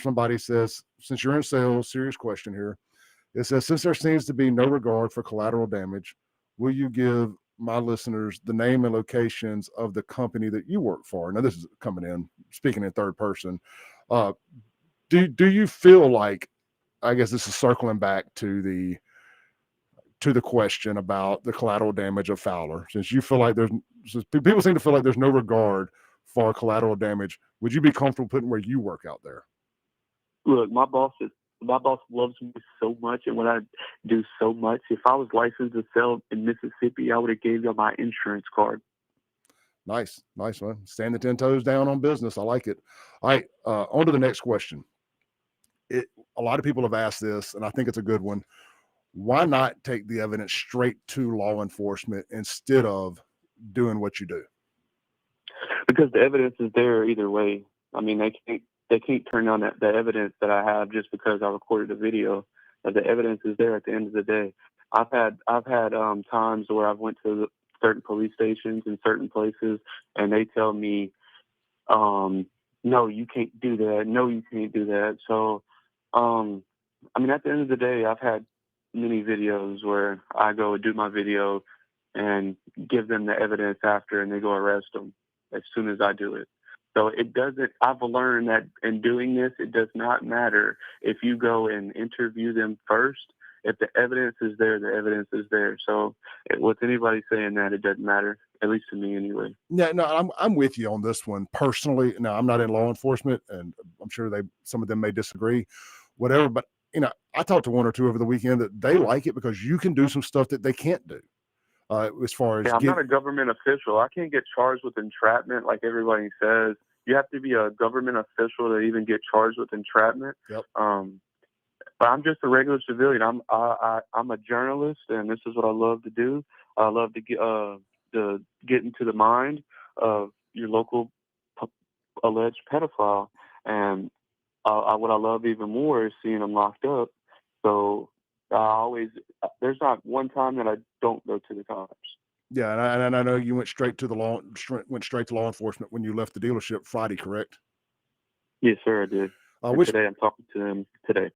Somebody says, since you're in sales, serious question here. It says, since there seems to be no regard for collateral damage, will you give my listeners the name and locations of the company that you work for? Now, this is coming in, speaking in third person. Do you feel like, I guess this is circling back to the question about the collateral damage of Fowler, since you feel like since people seem to feel like there's no regard for collateral damage, would you be comfortable putting where you work out there? Look, my boss loves me so much and what I do so much. If I was licensed to sell in Mississippi, I would have gave you my insurance card. Nice one. Stand the 10 toes down on business. I like it. All right, on to the next question. A lot of people have asked this, and I think it's a good one. Why not take the evidence straight to law enforcement instead of doing what you do? Because the evidence is there either way. I mean, they can't turn down the evidence that I have just because I recorded a video. The evidence is there at the end of the day. I've had times where I've went to certain police stations in certain places, and they tell me, no, you can't do that. No, you can't do that. So, I mean, at the end of the day, I've had many videos where I go and do my video and give them the evidence after, and they go arrest them as soon as I do it. So I've learned that in doing this, it does not matter if you go and interview them first. If the evidence is there, the evidence is there. So with anybody saying that, it doesn't matter, at least to me anyway. Yeah, no, I'm with you on this one personally. Now, I'm not in law enforcement, and I'm sure some of them may disagree, whatever. But, I talked to one or two over the weekend that they like it because you can do some stuff that they can't do. As far as I'm not a government official. I can't get charged with entrapment like everybody says. You have to be a government official to even get charged with entrapment. Yep. But I'm just a regular civilian. I'm a journalist, and this is what I love to do. I love to get into the mind of your local alleged pedophile, and what I love even more is seeing them locked up. So there's not one time that I don't go to the cops. Yeah, and I know you went straight to law enforcement when you left the dealership Friday, correct? Yes, sir, I did. Today I'm talking to them today.